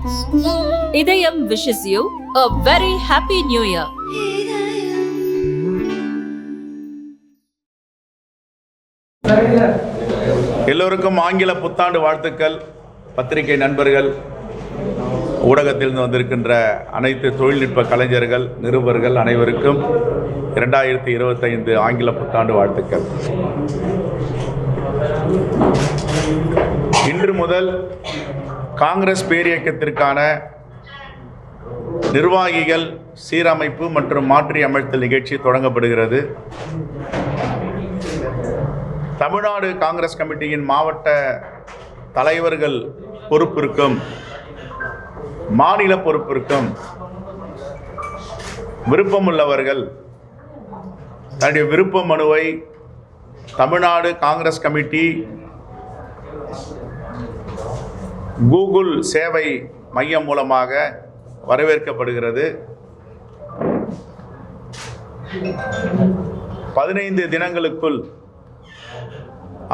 இதயம் wishes you a very happy new year. எல்லோருக்கும் ஆங்கில புத்தாண்டு வாழ்த்துக்கள். பத்திரிகை நண்பர்கள், ஊடகத்திலிருந்து வந்திருக்கின்ற அனைத்து தொழில்நுட்ப கலைஞர்கள், நிருபர்கள் அனைவருக்கும் 2025 ஆங்கில புத்தாண்டு வாழ்த்துக்கள். இன்று முதல் காங்கிரஸ் பேரியக்கத்திற்கான நிர்வாகிகள் சீரமைப்பு மற்றும் மாற்றி அமைத்தல் நிகழ்ச்சி தொடங்கப்படுகிறது. தமிழ்நாடு காங்கிரஸ் கமிட்டியின் மாவட்ட தலைவர்கள் பொறுப்பிற்கும் மாநில பொறுப்பிற்கும் விருப்பமுள்ளவர்கள் தன்னுடைய விருப்ப மனுவை தமிழ்நாடு காங்கிரஸ் கமிட்டி கூகுள் சேவை மையம் மூலமாக வரவேற்கப்படுகிறது. 15 தினங்களுக்குள்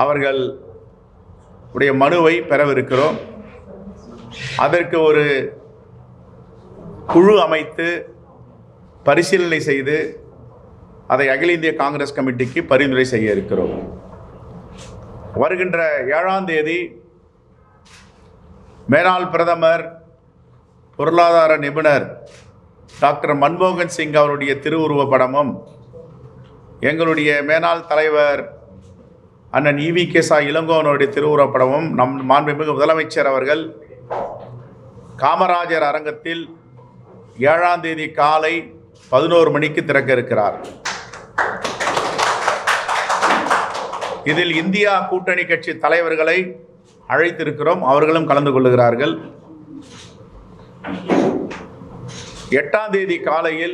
அவர்கள் உடைய மனுவை பெறவிருக்கிறோம். அதற்கு ஒரு குழு அமைத்து பரிசீலனை செய்து அதை அகில இந்திய காங்கிரஸ் கமிட்டிக்கு பரிந்துரை செய்ய இருக்கிறோம். வருகின்ற 7ஆம் தேதி மேலாள் பிரதமர், பொருளாதார நிபுணர் டாக்டர் மன்மோகன் சிங் அவருடைய திருவுருவ படமும், எங்களுடைய மேலாள் தலைவர் அண்ணன் EVK இளங்கோவனுடைய திருவுருவப் படமும் நம் மாண்புமிகு முதலமைச்சர் அவர்கள் காமராஜர் அரங்கத்தில் 7ஆம் தேதி காலை 11 மணிக்கு திறக்க இருக்கிறார். இதில் இந்தியா கூட்டணி கட்சி தலைவர்களை அழைத்திருக்கிறோம். அவர்களும் கலந்து கொள்ளுகிறார்கள். 8ஆம் தேதி காலையில்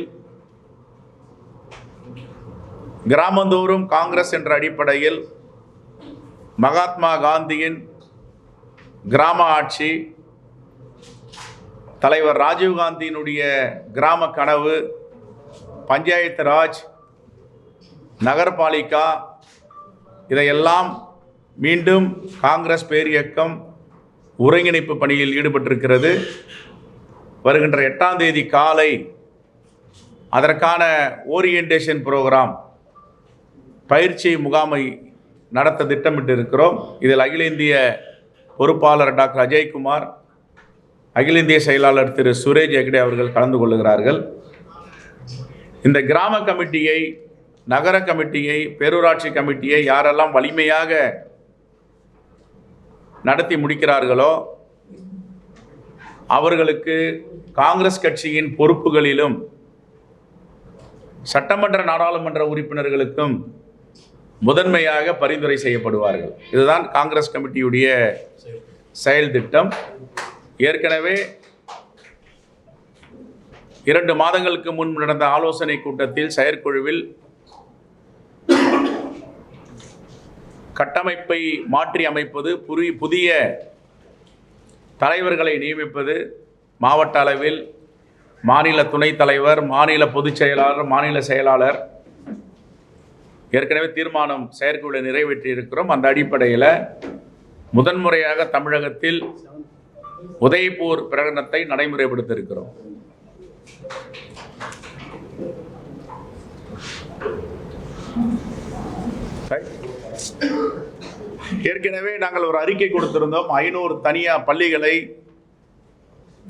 கிராமந்தோறும் காங்கிரஸ் என்ற அடிப்படையில் மகாத்மா காந்தியின் கிராம ஆட்சி, தலைவர் ராஜீவ்காந்தியினுடைய கிராம கனவு, பஞ்சாயத்து ராஜ், நகர்பாலிகா, இதையெல்லாம் மீண்டும் காங்கிரஸ் பேரியக்கம் ஒருங்கிணைப்பு பணியில் ஈடுபட்டிருக்கிறது. வருகின்ற 8ஆம் தேதி காலை அதற்கான ஓரியன்டேஷன் ப்ரோக்ராம் பயிற்சி முகாமை நடத்த திட்டமிட்டு இருக்கிறோம். இதில் அகில இந்திய பொறுப்பாளர் டாக்டர் அஜய்குமார், அகில இந்திய செயலாளர் திரு சுரேஷ் ஹெக்டே அவர்கள் கலந்து கொள்ளுகிறார்கள். இந்த கிராம கமிட்டியை, நகர கமிட்டியை, பேரூராட்சி கமிட்டியை யாரெல்லாம் வலிமையாக நடத்தி முடிக்கிறார்களோ அவர்களுக்கு காங்கிரஸ் கட்சியின் பொறுப்புகளிலும் சட்டமன்ற நாடாளுமன்ற உறுப்பினர்களுக்கும் முதன்மையாக பரிந்துரை செய்யப்படுவார்கள். இதுதான் காங்கிரஸ் கமிட்டியுடைய செயல் திட்டம். ஏற்கனவே 2 மாதங்களுக்கு முன் நடந்த ஆலோசனை கூட்டத்தில் செயற்குழுவில் கட்டமைப்பை மாற்றி அமைப்பது, புதிய தலைவர்களை நியமிப்பது, மாவட்ட அளவில் மாநில துணைத் தலைவர், மாநில பொதுச் செயலாளர், மாநில செயலாளர் ஏற்கனவே தீர்மானம் செயற்குழு நிறைவேற்றி இருக்கிறோம். அந்த அடிப்படையில் முதன்முறையாக தமிழகத்தில் உதய்பூர் பிரகடனத்தை நடைமுறைப்படுத்த இருக்கிறோம். ஏற்கனவே நாங்கள் ஒரு அறிக்கை கொடுத்திருந்தோம். 500 தனியார் பள்ளிகளை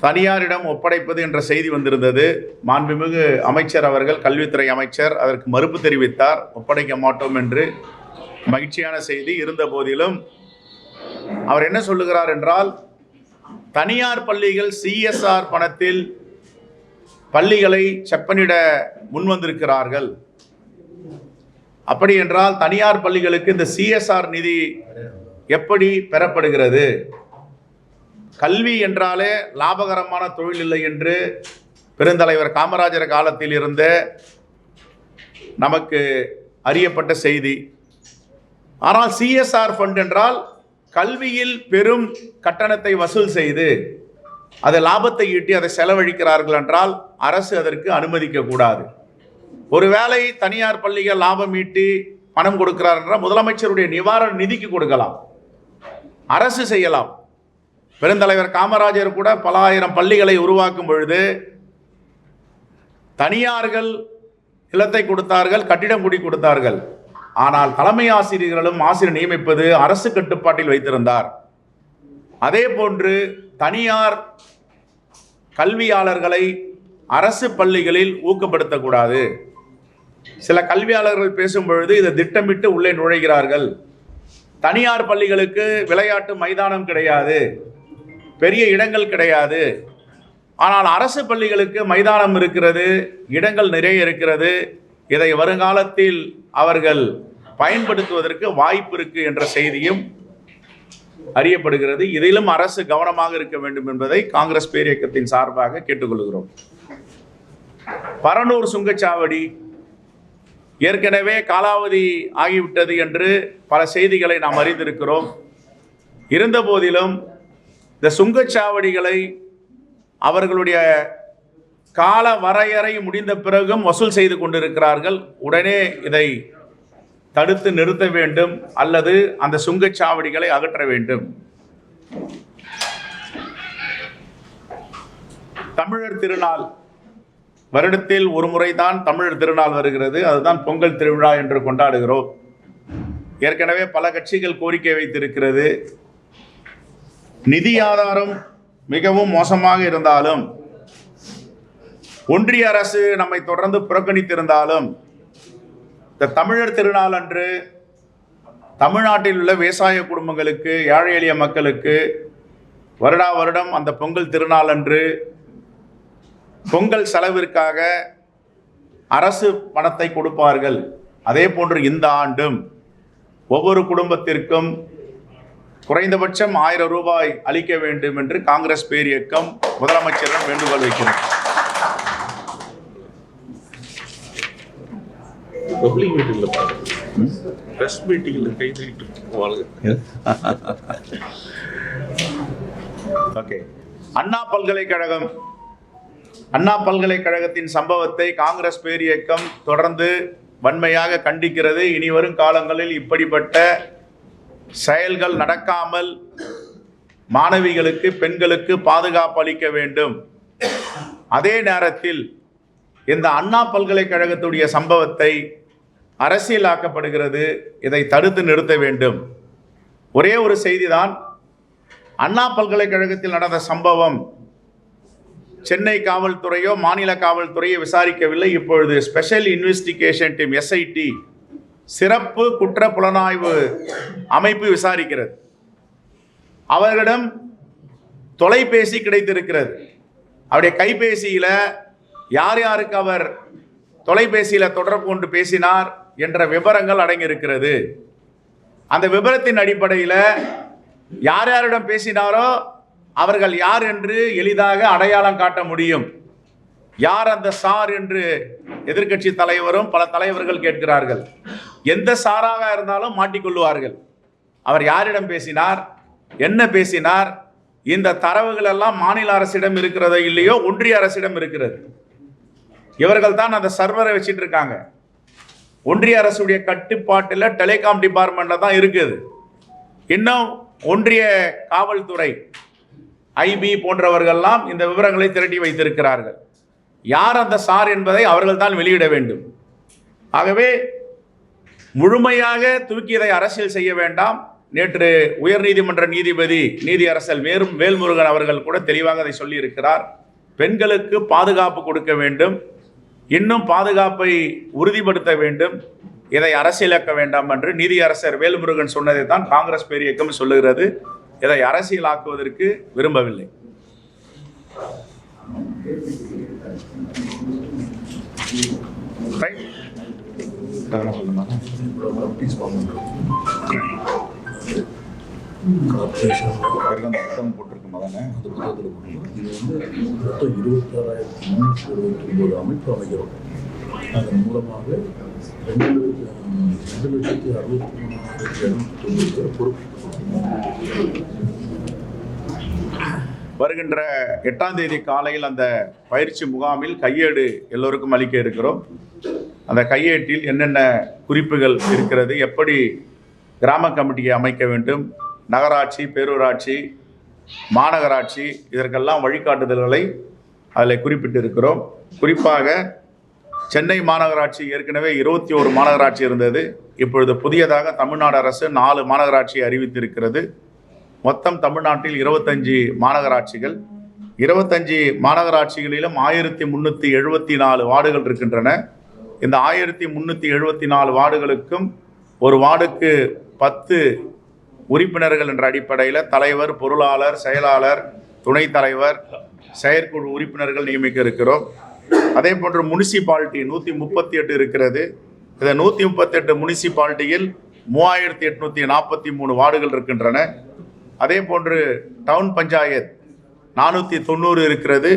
தனியாரிடம் ஒப்படைப்பது என்ற செய்தி வந்திருந்தது. மாண்புமிகு அமைச்சர் அவர்கள், கல்வித்துறை அமைச்சர், அதற்கு மறுப்பு தெரிவித்தார். ஒப்படைக்க மாட்டோம் என்று மகிழ்ச்சியான செய்தி இருந்த போதிலும் அவர் என்ன சொல்லுகிறார் என்றால், தனியார் பள்ளிகள் CSR பணத்தில் பள்ளிகளை செப்பனிட முன்வந்திருக்கிறார்கள். அப்படி என்றால் தனியார் பள்ளிகளுக்கு இந்த CSR நிதி எப்படி பெறப்படுகிறது? கல்வி என்றாலே லாபகரமான தொழில் இல்லை என்று பெருந்தலைவர் காமராஜர் காலத்தில் இருந்த நமக்கு அறியப்பட்ட செய்தி. ஆனால் CSR ஃபண்ட் என்றால் கல்வியில் பெரும் கட்டணத்தை வசூல் செய்து அது லாபத்தை ஈட்டி அதை செலவழிக்கிறார்கள் என்றால் அரசு அதற்கு அனுமதிக்க கூடாது. ஒருவேளை தனியார் பள்ளிகள் லாபம் ஈட்டி பணம் கொடுக்கிறார் என்றால் முதலமைச்சருடைய நிவாரண நிதிக்கு கொடுக்கலாம், அரசு செய்யலாம். பெருந்தலைவர் காமராஜர் கூட பல ஆயிரம் பள்ளிகளை உருவாக்கும் பொழுது தனியார்கள் நிலத்தை கொடுத்தார்கள், கட்டிடம் குடி கொடுத்தார்கள். ஆனால் தலைமை ஆசிரியர்களும் ஆசிரியர் நியமிப்பது அரசு கட்டுப்பாட்டில் வைத்திருந்தார். அதே போன்று தனியார் கல்வியாளர்களை அரசு பள்ளிகளில் ஊக்கப்படுத்தக்கூடாது. சில கல்வியாளர்கள் பேசும் பொழுது இதை திட்டமிட்டு உள்ளே நுழைகிறார்கள். தனியார் பள்ளிகளுக்கு விளையாட்டு மைதானம் கிடையாது, பெரிய இடங்கள் கிடையாது. ஆனால் அரசு பள்ளிகளுக்கு மைதானம் இருக்கிறது, இடங்கள் நிறைய இருக்கிறது. இதை வருங்காலத்தில் அவர்கள் பயன்படுத்துவதற்கு வாய்ப்பு இருக்கு என்ற செய்தியும் அறியப்படுகிறது. இதிலும் அரசு கவனமாக இருக்க வேண்டும் என்பதை காங்கிரஸ் பேரியக்கத்தின் சார்பாக கேட்டுக்கொள்கிறோம். பரனூர் சுங்கச்சாவடி ஏற்கனவே காலாவதி ஆகிவிட்டது என்று பல செய்திகளை நாம் அறிந்திருக்கிறோம். இருந்த போதிலும் இந்த சுங்கச்சாவடிகளை அவர்களுடைய கால வரையறை முடிந்த பிறகும் வசூல் செய்து கொண்டிருக்கிறார்கள். உடனே இதை தடுத்து நிறுத்த வேண்டும் அல்லது அந்த சுங்கச்சாவடிகளை அகற்ற வேண்டும். தமிழர் திருநாள் வருடத்தில் ஒரு முறைதான் தமிழர் திருநாள் வருகிறது. அதுதான் பொங்கல் திருவிழா என்று கொண்டாடுகிறோம். ஏற்கனவே பல கட்சிகள் கோரிக்கை வைத்திருக்கிறது. நிதி ஆதாரம் மிகவும் மோசமாக இருந்தாலும், ஒன்றிய அரசு நம்மை தொடர்ந்து புறக்கணித்திருந்தாலும், இந்த தமிழர் திருநாள் அன்று தமிழ்நாட்டில் உள்ள விவசாய குடும்பங்களுக்கு, ஏழை எளிய மக்களுக்கு வருடா வருடம் அந்த பொங்கல் திருநாள் அன்று பொங்கல் செலவிற்காக அரசு பணத்தை கொடுப்பார்கள். அதே போன்று இந்த ஆண்டும் ஒவ்வொரு குடும்பத்திற்கும் குறைந்தபட்சம் 1000 ரூபாய் அளிக்க வேண்டும் என்று காங்கிரஸ் பேரியக்கம் முதலமைச்சரிடம் வேண்டுகோள் வைக்கிறது. அண்ணா பல்கலைக்கழகத்தின் சம்பவத்தை காங்கிரஸ் பேரியக்கம் தொடர்ந்து வன்மையாக கண்டிக்கிறது. இனி வரும் காலங்களில் இப்படிப்பட்ட செயல்கள் நடக்காமல் மாணவிகளுக்கு, பெண்களுக்கு பாதுகாப்பு அளிக்க வேண்டும். அதே நேரத்தில் இந்த அண்ணா பல்கலைக்கழகத்துடைய சம்பவத்தை அரசியலாக்கப்படுகிறது. இதை தடுத்து நிறுத்த வேண்டும். ஒரே ஒரு செய்திதான். அண்ணா பல்கலைக்கழகத்தில் நடந்த சம்பவம் சென்னை காவல்துறையோ மாநில காவல்துறையோ விசாரிக்கவில்லை. இப்பொழுது ஸ்பெஷல் இன்வெஸ்டிகேஷன் டீம் SIT, சிறப்பு குற்ற புலனாய்வு அமைப்பு விசாரிக்கிறது. அவர்களிடம் தொலைபேசி கிடைத்திருக்கிறது. அவருடைய கைபேசியில் யார் யாருக்கு அவர் தொலைபேசியில் தொடர்பு கொண்டு பேசினார் என்ற விவரங்கள் அடங்கியிருக்கிறது. அந்த விவரத்தின் அடிப்படையில் யார் யாரிடம் பேசினாரோ அவர்கள் யார் என்று எளிதாக அடையாளம் காட்ட முடியும். யார் அந்த சார் என்று எதிர்க்கட்சி தலைவரும் பல தலைவர்கள் கேட்கிறார்கள். எந்த சாராக இருந்தாலும் மாட்டிக்கொள்வார்கள். அவர் யாரிடம் பேசினார், என்ன பேசினார், இந்த தரவுகள் எல்லாம் மாநில அரசிடம் இருக்கிறதோ இல்லையோ ஒன்றிய அரசிடம் இருக்கிறது. இவர்கள் தான் அந்த சர்வரை வச்சிட்டு இருக்காங்க. ஒன்றிய அரசுடைய கட்டுப்பாட்டில் டெலிகாம் டிபார்ட்மெண்ட்ல தான் இருக்குது. இன்னும் ஒன்றிய காவல்துறை IB போன்றவர்கள்லாம் இந்த விவரங்களை திரட்டி வைத்திருக்கிறார்கள். யார் அந்த சார் என்பதை அவர்கள் தான் வெளியிட வேண்டும். ஆகவே முழுமையாக தூக்கியதை அரசியல் செய்ய வேண்டாம். நேற்று உயர்நீதிமன்ற நீதிபதி நீதியரசர் வேல்முருகன் அவர்கள் கூட தெளிவாக அதை சொல்லி இருக்கிறார். பெண்களுக்கு பாதுகாப்பு கொடுக்க வேண்டும், இன்னும் பாதுகாப்பை உறுதிப்படுத்த வேண்டும், இதை அரசியலாக்க வேண்டாம் என்று நீதியரசர் வேல்முருகன் சொன்னதை தான் காங்கிரஸ் பேரியக்கம் சொல்லுகிறது. இதை அரசியலாக்குவதற்கு விரும்பவில்லை. போட்டிருக்கு மகனே, மொத்தம் 26,329 அமைப்பு அமைக்கிறோம். அதன் மூலமாக 2,63,290 பொறுப்பு. வருகின்ற 8ஆம் தேதி காலையில் அந்த பயிற்சி முகாமில் கையேடு எல்லோருக்கும் அளிக்க இருக்கிறோம். அந்த கையேட்டில் என்னென்ன குறிப்புகள் இருக்கிறது, எப்படி கிராம கமிட்டியை அமைக்க வேண்டும், நகராட்சி, பேரூராட்சி, மாநகராட்சி, இதற்கெல்லாம் வழிகாட்டுதல்களை அதில் குறிப்பிட்டிருக்கிறோம். குறிப்பாக சென்னை மாநகராட்சி ஏற்கனவே 21 மாநகராட்சி இருந்தது. இப்பொழுது புதியதாக தமிழ்நாடு அரசு 4 மாநகராட்சியை அறிவித்திருக்கிறது. மொத்தம் தமிழ்நாட்டில் 25 மாநகராட்சிகள். 25 மாநகராட்சிகளிலும் 1374 வார்டுகள் இருக்கின்றன. இந்த 1374 வார்டுகளுக்கும் ஒரு வார்டுக்கு 10 உறுப்பினர்கள் என்ற அடிப்படையில் தலைவர், பொருளாளர், செயலாளர், துணைத் தலைவர், செயற்குழு உறுப்பினர்கள் நியமிக்க இருக்கிறோம். அதே போன்று முனிசிபாலிட்டி 138 இருக்கிறது. இந்த 138 முனிசிபாலிட்டியில் 3843 வார்டுகள் இருக்கின்றன. அதே போன்று டவுன் பஞ்சாயத் 490 இருக்கிறது.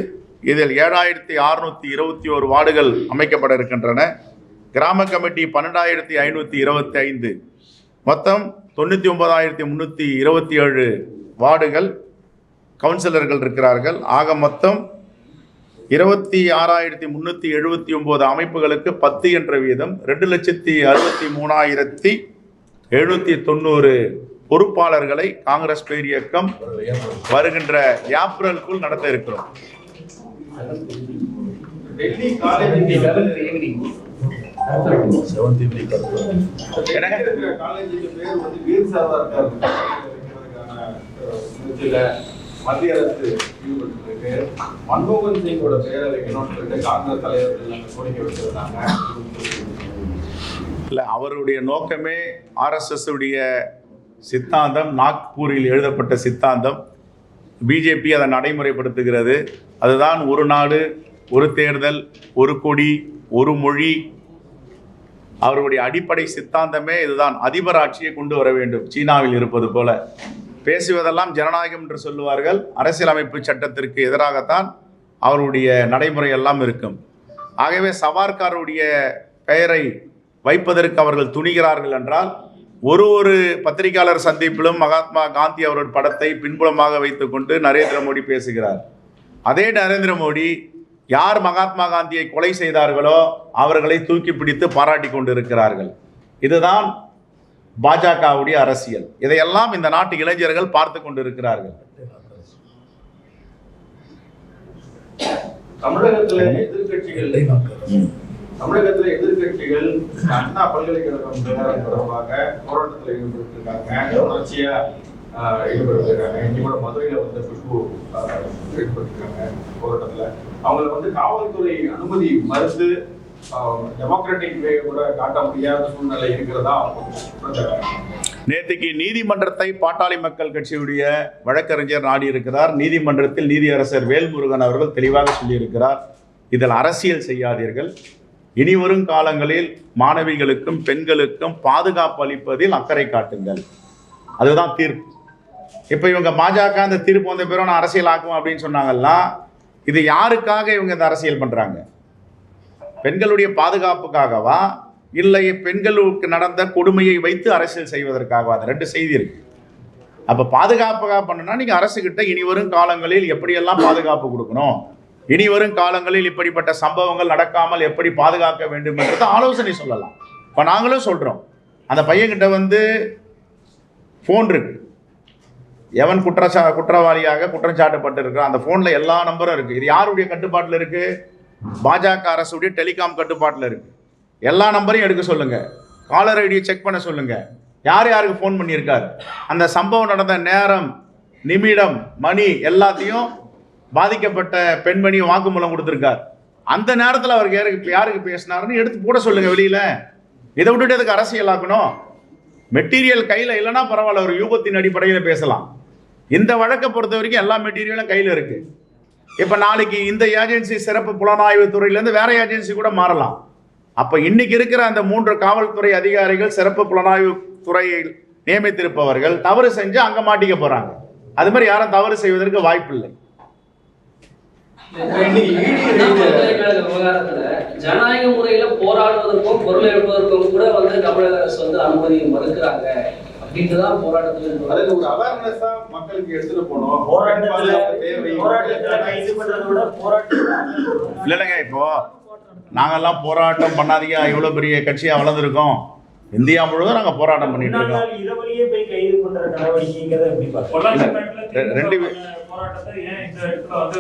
இதில் 7621 வார்டுகள் அமைக்கப்பட இருக்கின்றன. கிராம கமிட்டி 12525, மொத்தம் 99327 வார்டுகள் கவுன்சிலர்கள் இருக்கிறார்கள். ஆக மொத்தம் 26379 அமைப்புகளுக்கு 10 என்ற வீதம் 2,63,790 பொறுப்பாளர்களை காங்கிரஸ் பேரியக்கம் வருகின்ற ஏப்ரலுக்குள் நடத்த இருக்கிறோம். மத்திய அரசு ஈடுபட்டு மன்மோகன் சிங்கோட பெயரை வைக்கணும்னு சொல்லிட்டு காங்கிரஸ் தலைவர்கள் கோரிக்கை வச்சிருந்தாங்க. இல்லை, அவருடைய நோக்கமே RSS உடைய சித்தாந்தம், நாக்பூரில் எழுதப்பட்ட சித்தாந்தம். பிஜேபி அதை நடைமுறைப்படுத்துகிறது. அதுதான் ஒரு நாடு, ஒரு தேர்தல், ஒரு கொடி, ஒரு மொழி. அவருடைய அடிப்படை சித்தாந்தமே இதுதான். அதிபர் ஆட்சியை கொண்டு வர வேண்டும், சீனாவில் இருப்பது போல. பேசுவதெல்லாம் ஜனநாயகம் என்று சொல்லுவார்கள். அரசியலமைப்பு சட்டத்திற்கு எதிராகத்தான் அவருடைய நடைமுறை எல்லாம் இருக்கும். ஆகவே சவார்காருடைய பெயரை வைப்பதற்கு அவர்கள் துணிகிறார்கள் என்றால், ஒரு பத்திரிகையாளர் சந்திப்பிலும் மகாத்மா காந்தி அவருடைய படத்தை பின்புலமாக வைத்துக்கொண்டு நரேந்திர மோடி பேசுகிறார். அதே நரேந்திர மோடி யார் மகாத்மா காந்தியை கொலை செய்தார்களோ அவர்களை தூக்கி பிடித்து பாராட்டி கொண்டிருக்கிறார்கள். இதுதான் பாஜகவுடைய அரசியல். இதையெல்லாம் இந்த நாட்டு இளைஞர்கள் பார்த்து கொண்டிருக்கிறார்கள். தமிழகத்தில் எதிர்கட்சிகள் அண்ணா பல்கலைக்கழகம் தொடர்பாக போராட்டத்தில் ஈடுபட்டிருக்காங்க, தொடர்ச்சியா ஈடுபட்டிருக்காங்க. இன்னைக்கு கூட மதுரையில வந்து குஷ்பு ஈடுபட்டிருக்காங்க போராட்டத்துல. அவங்களை காவல்துறை அனுமதி மறுத்து டெமோக்ராட்டிக் வே கூட காட்ட முடியாத சூழ்நிலை இருக்கிறதா. நேற்றுக்கு நீதிமன்றத்தை பாட்டாளி மக்கள் கட்சியுடைய வழக்கறிஞர் நாடி இருக்கிறார். நீதிமன்றத்தில் நீதியரசர் வேல்முருகன் அவர்கள் தெளிவாக சொல்லியிருக்கிறார், இதில் அரசியல் செய்யாதீர்கள், இனி வரும் காலங்களில் மாணவிகளுக்கும் பெண்களுக்கும் பாதுகாப்பு அளிப்பதில் அக்கறை காட்டுங்கள். அதுதான் தீர்ப்பு. இப்போ இவங்க பாஜக அந்த தீர்ப்பு வந்த பிறகு நான் அரசியல் ஆக்கும் அப்படின்னு சொன்னாங்கல்ல, இது யாருக்காக இவங்க இந்த அரசியல் பண்ணுறாங்க? பெண்களுடைய பாதுகாப்புக்காகவா, இல்லை பெண்களுக்கு நடந்த கொடுமையை வைத்து அரசியல் செய்வதற்காகவா? அது 2 செய்தி இருக்கு. அப்போ பாதுகாப்புக்காக பண்ணணும்னா நீங்கள் அரசுகிட்ட இனி வரும் காலங்களில் எப்படியெல்லாம் பாதுகாப்பு கொடுக்கணும், இனி வரும் காலங்களில் இப்படிப்பட்ட சம்பவங்கள் நடக்காமல் எப்படி பாதுகாக்க வேண்டும் என்றது ஆலோசனை சொல்லலாம். இப்போ நாங்களும் சொல்கிறோம், அந்த பையன்கிட்ட ஃபோன் இருக்கு, எவன் குற்றவாளியாக குற்றம் சாட்டப்பட்டிருக்கிறான் அந்த ஃபோனில் எல்லா நம்பரும் இருக்குது. இது யாருடைய கட்டுப்பாட்டில் இருக்குது? பாஜக அரசுடைய டெலிகாம் கட்டுப்பாட்டில் இருக்குது. எல்லா நம்பரையும் எடுக்க சொல்லுங்கள், காலர் ஐடியை செக் பண்ண சொல்லுங்கள், யார் யாருக்கு ஃபோன் பண்ணியிருக்கார், அந்த சம்பவம் நடந்த நேரம், நிமிடம், மணி எல்லாத்தையும் பாதிக்கப்பட்ட பெண்மணி வாக்குமூலம் கொடுத்துருக்கார். அந்த நேரத்தில் அவருக்கு யாருக்கு பேசினாருன்னு எடுத்து போட சொல்லுங்கள் வெளியில். இதை விட்டுட்டு அதுக்கு அரசியல் ஆக்கணும். மெட்டீரியல் கையில் இல்லைன்னா பரவாயில்ல, ஒரு யூகத்தின் அடிப்படையில் பேசலாம். இந்த வழக்கை பொறுத்த வரைக்கும் எல்லா மெட்டீரியலும் கையில் இருக்குது. இப்போ நாளைக்கு இந்த ஏஜென்சி சிறப்பு புலனாய்வு துறையிலேருந்து வேற ஏஜென்சி கூட மாறலாம். அப்போ இன்னைக்கு இருக்கிற அந்த 3 காவல்துறை அதிகாரிகள் சிறப்பு புலனாய்வு துறையில் நியமித்திருப்பவர்கள் தவறு செஞ்சு அங்கே மாட்டிக்க போகிறாங்க. அது மாதிரி யாரும் தவறு செய்வதற்கு வாய்ப்பு இல்லை. ஜனநாயக முறையில போராடுவதற்கும் பொருள் எடுப்பதற்கும் கூட தமிழக அரசு அனுமதி மறுக்கிறாங்க அப்படின்றதான் போராட்டத்தில் ஒரு அவேர்னஸா மக்களுக்கு எடுத்துட்டு போனோம். இல்லைங்க, இப்போ நாங்கெல்லாம் போராட்டம் பண்ணாதீங்க, இவ்வளோ பெரிய கட்சியாக வளர்ந்துருக்கோம், இந்தியா முழுவதும் நாங்கள் போராட்டம் பண்ணிட்டு இருக்கோம். இரவலியே போய் கைது பண்ற நடவடிக்கைங்கிறத எப்படி பார்க்கணும்? ரெண்டு போராட்டத்தை ஏன் இந்த இடத்துல வந்து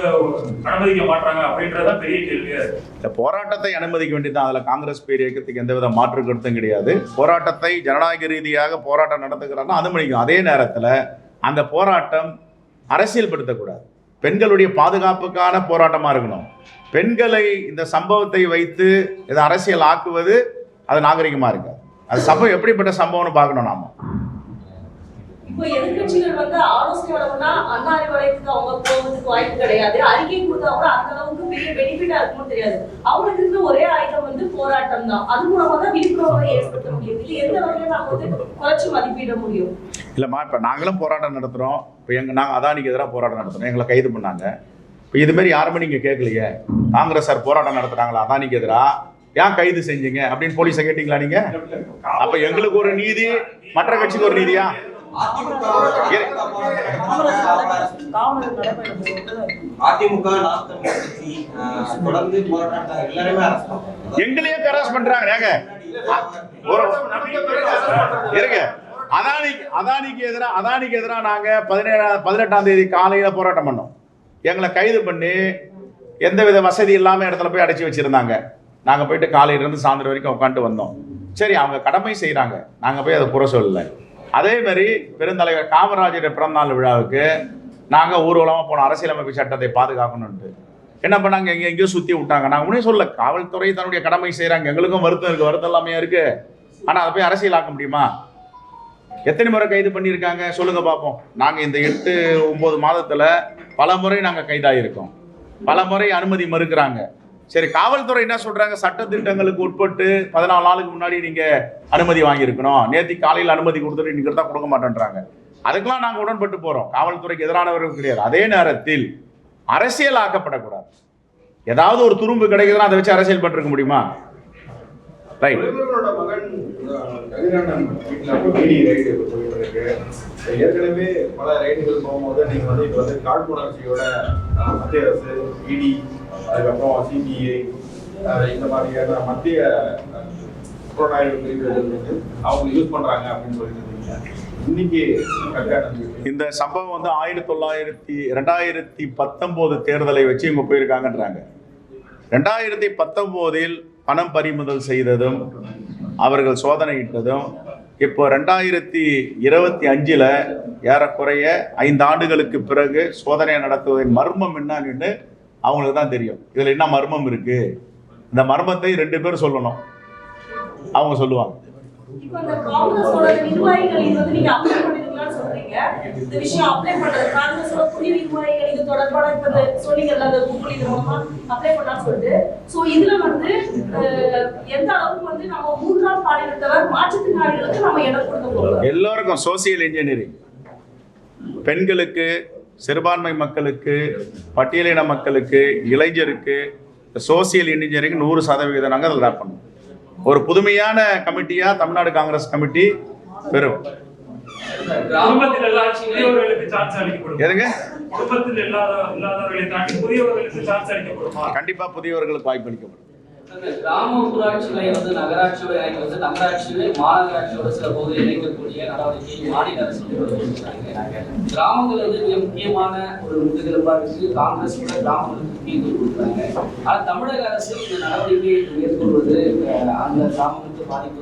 அனுமதிக்க மாட்டாங்க அப்படின்றத பெரிய கேள்வியா இருக்கு. இந்த போராட்டத்தை அனுமதிக்க வேண்டியதான். அதில் காங்கிரஸ் பேர் இயக்கத்துக்கு எந்தவித மாற்று கருத்தும் கிடையாது. போராட்டத்தை ஜனநாயக ரீதியாக போராட்டம் நடத்துகிறாருன்னா அனுமதிக்கும். அதே நேரத்தில் அந்த போராட்டம் அரசியல் படுத்தக்கூடாது. பெண்களுடைய பாதுகாப்புக்கான போராட்டமாக இருக்கணும். பெண்களை இந்த சம்பவத்தை வைத்து இதை அரசியல் ஆக்குவது அது நாகரிகமாக இருக்காது. அது சம்பவம் எப்படிப்பட்ட சம்பவம்னு பார்க்கணும் நாம. இப்போ எதிர்கட்சிகள் வந்து ஆலோசனை வழங்கினா அண்ணா அறிவாலயத்துக்கு அவங்க போவதுக்கு வாய்ப்பு கிடையாது. அறிக்கை கொடுத்தா கூட அந்த அளவுக்கு பெரிய பெனிஃபிட்டா இருக்கும்னு தெரியாது. அவங்களுக்கு இருக்கிற ஒரே ஆயுதம் வந்து போராட்டம் தான். அது மூலமா தான் விழிப்புணர்வை ஏற்படுத்த முடியும். இது எந்த வகையில நாம வந்து குறைச்சு மதிப்பிட முடியும்? இல்லைம்மா, இப்போ நாங்களும் போராட்டம் நடத்துகிறோம். இப்போ நாங்கள் அதானிக்கு எதிராக போராட்டம் நடத்துகிறோம். எங்களை கைது பண்ணாங்க. இப்போ இதுமாரி யாருமே நீங்கள் கேட்கலையே. காங்கிரஸ் சார் போராட்டம் நடத்துகிறாங்களா அதானிக்கு எதிராக, ஏன் கைது செஞ்சீங்க அப்படின்னு போலீஸை கேட்டீங்களா நீங்கள்? அப்போ எங்களுக்கு ஒரு நீதி, மற்ற கட்சிக்கு ஒரு நீதியா? எங்களையே கராஸ் பண்றாங்க. அதானிக்கு எதிராக நாங்க 18ஆம் தேதி காலையில போராட்டம் பண்ணோம். எங்களை கைது பண்ணி எந்தவித வசதி இல்லாம இடத்துல போய் அடைச்சி வச்சிருந்தாங்க. நாங்க போயிட்டு காலையில இருந்து சாயந்தரம் வரைக்கும் உட்காந்து வந்தோம். சரி, அவங்க கடமை செய்யறாங்க, நாங்க போய் அதை புற சொல்லல. அதே மாதிரி பெருந்தலைவர் காமராஜர் பிறந்தநாள் விழாவுக்கு நாங்க ஊர்வலமா போனோம். அரசியலமைப்பு சட்டத்தை பாதுகாக்கணும்னு என்ன பண்ணாங்க, எங்கேயோ சுத்தி விட்டாங்க. நாங்க முன்னே சொல்ல, காவல்துறை தன்னுடைய கடமை செய்யறாங்க. எங்களுக்கும் வருத்தம் இருக்கு, வருத்தம் எல்லாமே இருக்கு. ஆனா அதை போய் அரசியலாக்க முடியுமா? எத்தனை முறை கைது பண்ணியிருக்காங்க சொல்லுங்க பார்ப்போம். நாங்கள் இந்த 8-9 மாதத்தில் பல முறை நாங்கள் கைதாகிருக்கோம். பல முறை அனுமதி மறுக்கிறாங்க. சரி, காவல்துறை என்ன சொல்றாங்க, சட்டத்திட்டங்களுக்கு உட்பட்டு 14 நாளுக்கு முன்னாடி நீங்க அனுமதி வாங்கியிருக்கணும், நேற்று காலையில் அனுமதி கொடுத்துட்டு நீங்க தான் கொடுக்க மாட்டேன்றாங்க. அதுக்கெல்லாம் நாங்கள் உடன்பட்டு போறோம். காவல்துறைக்கு எதிரானவர்கள் கிடையாது. அதே நேரத்தில் அரசியல் ஆக்கப்படக்கூடாது. ஏதாவது ஒரு துரும்பு கிடைக்குதுன்னா அதை வச்சு அரசியல் பண்ணிருக்க முடியுமா? மகன் கதிரண்ணன் வீட்டில் ரைடு போயிட்டு இருக்கு. ஏற்கனவே பல ரைடுகள் போகும்போது நீங்க வந்து இப்போ வந்து காழ்ப்புணர்ச்சியோட மத்திய அரசு, இடி, அதுக்கப்புறம் சிபிஐ, இந்த மாதிரியான மத்திய புலனாய்வு பிரிவுகள் வந்து அவங்க யூஸ் பண்றாங்க அப்படின்னு சொல்லிட்டு இன்னைக்கு இந்த சம்பவம் வந்து 2019 தேர்தலை வச்சு இவங்க போயிருக்காங்கன்றாங்க. 2019 பணம் பறிமுதல் செய்ததும் அவர்கள் சோதனையிட்டதும் இப்போ 2025 ஏறக்குறைய 5 ஆண்டுகளுக்கு பிறகு சோதனை நடத்துவதன் மர்மம் என்னன்னு அவங்களுக்கு தான் தெரியும். இதுல என்ன மர்மம் இருக்கு, இந்த மர்மத்தை 2 பேர் சொல்லணும். அவங்க சொல்லுவாங்க. இப்போ அந்த காங்கிரஸோட நிர்வாகிகள் இது வந்து நீங்க அப்ளை பண்ணிருக்கீங்கன்னு சொல்றீங்க. இந்த விஷயம் அப்ளை பண்றது காங்கிரஸோட புதிய நிர்வாகிகள் இது தொடர்பான இப்ப சொன்னீங்கல்ல, அந்த கூகுள் இது மூலமா அப்ளை பண்ணலாம்னு சொல்லிட்டு, சோ இதுல வந்து எந்த அளவுக்கு வந்து நம்ம 3ஆம் பாலினத்தவர் மாற்றுத்திறனாளிகளுக்கு நம்ம இடம் கொடுக்க போறோம்? எல்லாருக்கும் சோசியல் இன்ஜினியரிங், பெண்களுக்கு, சிறுபான்மை மக்களுக்கு, பட்டியலின மக்களுக்கு, இளைஞருக்கு சோசியல் இன்ஜினியரிங் 100% நாங்கள் அதில் ரேப் பண்ணுவோம். ஒரு புதுமையான கமிட்டியா தமிழ்நாடு காங்கிரஸ் கமிட்டி பெறும். கண்டிப்பா புதியவர்களுக்கு வாய்ப்பு அளிக்கப்படும். கிராமப்புறாட்சிகளை வந்து நகராட்சியோட இணைக்க வந்து நகராட்சியை மாநகராட்சியோட சில பகுதியில் இணைக்கக்கூடிய நடவடிக்கையை மாநில அரசு கொடுக்குறாங்க. கிராமங்கள் வந்து மிக முக்கியமான ஒரு முதுகெலும்பா இருக்கு. காங்கிரஸ் கூட கிராமங்களுக்கு முக்கியத்துவம் கொடுக்குறாங்க. ஆனால் தமிழக அரசு இந்த நடவடிக்கையை மேற்கொள்வது அந்த கிராமங்களுக்கு பாதிப்பு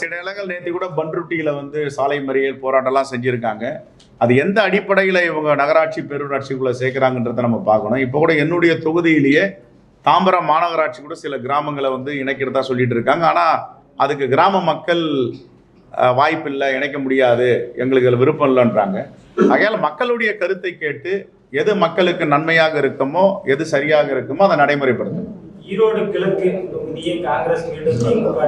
சில இடங்கள் நேற்று கூட பன்ருட்டியில வந்து சாலை மறியல் போராட்டம்லாம் செஞ்சிருக்காங்க. அது எந்த அடிப்படையில் இவங்க நகராட்சி பேரூராட்சிக்குள்ள சேர்க்கிறாங்கன்றதை நம்ம பார்க்கணும். இப்போ கூட என்னுடைய தொகுதியிலேயே தாம்பரம் மாநகராட்சி கூட சில கிராமங்களை வந்து இணைக்கிறதா சொல்லிட்டு இருக்காங்க. ஆனால் அதுக்கு கிராம மக்கள் வாய்ப்பில்லை, இணைக்க முடியாது, எங்களுக்கு விருப்பம் இல்லைன்றாங்க. ஆகையால் மக்களுடைய கருத்தை கேட்டு எது மக்களுக்கு நன்மையாக இருக்குமோ, எது சரியாக இருக்குமோ அதை நடைமுறைப்படுத்தணும். ஈரோடு கிழக்கு தொகுதியை காங்கிரஸ் மீண்டும் திமுக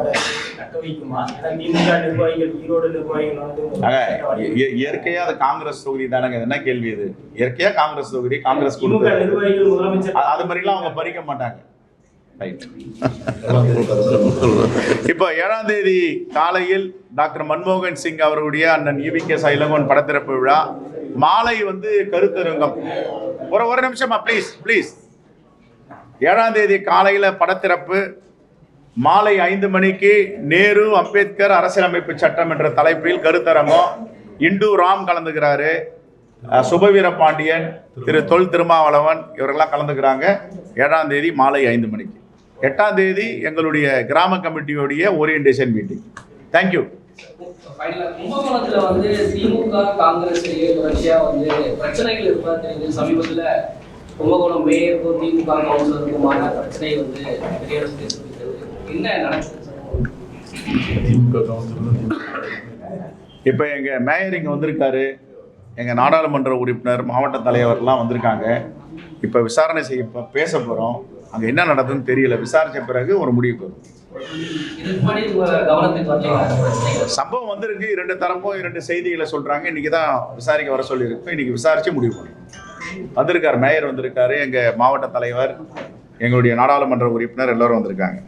தக்க வைக்குமா? திமுக நிர்வாகிகள் ஈரோடு நிர்வாகிகள் இயற்கையா அது காங்கிரஸ் தொகுதி தானங்க. என்ன கேள்வி இது? இயற்கையா காங்கிரஸ் தொகுதி, காங்கிரஸ் நிர்வாகிகள் முதலமைச்சர் அது மாதிரிலாம் அவங்க பறிக்க மாட்டாங்க. இப்போ 7ஆம் தேதி காலையில் டாக்டர் மன்மோகன் சிங் அவருடைய அண்ணன் EVK இளங்கோவன் படத்திறப்பு விழா. மாலை வந்து கருத்தரங்கம். ஒரு நிமிஷமா ப்ளீஸ். 7ஆம் தேதி காலையில் படத்திறப்பு, மாலை 5 மணிக்கு நேரு அம்பேத்கர் அரசியலமைப்பு சட்டம் என்ற தலைப்பில் கருத்தரங்கம். இண்டு ராம் கலந்துக்கிறாரு, சுபவீர பாண்டியன், திரு தொல் திருமாவளவன் இவரெல்லாம் கலந்துக்கிறாங்க. 7ஆம் தேதி மாலை 5 மணிக்கு. 8ஆம் தேதி எங்களுடைய கிராம கமிட்டியோடைய ஓரியன்டேஷன் மீட்டிங். தேங்க்யூ. கும்பகோணத்துல வந்து திமுக காங்கிரஸ் தொடர்ச்சியா வந்து பிரச்சனைகள் இருப்பது தெரியுது. சமீபத்துல கும்பகோணம் மேயருக்கும் திமுக கவுன்சிலருக்குமான பிரச்சனை வந்து பெரிய என்ன நடக்குது? திமுக கவுன்சிலர் இப்போ எங்கள் மேயர் இங்கே வந்திருக்காரு, எங்கள் நாடாளுமன்ற உறுப்பினர், மாவட்ட தலைவர்லாம் வந்திருக்காங்க. இப்போ விசாரணை செய்ய பேச போகிறோம். அங்கே என்ன நடக்குதுன்னு தெரியல. விசாரித்த பிறகு ஒரு முடிவுக்கு வரும். சம்பவம் வந்திருக்கு. 2 தரப்பும் 2 செய்திகளை சொல்கிறாங்க. இன்றைக்கி தான் விசாரிக்க வர சொல்லியிருக்கு. இன்றைக்கி விசாரித்து முடிவு பண்ணும். வந்திருக்கார், மேயர் வந்திருக்காரு, எங்கள் மாவட்ட தலைவர், எங்களுடைய நாடாளுமன்ற உறுப்பினர் எல்லோரும் வந்திருக்காங்க.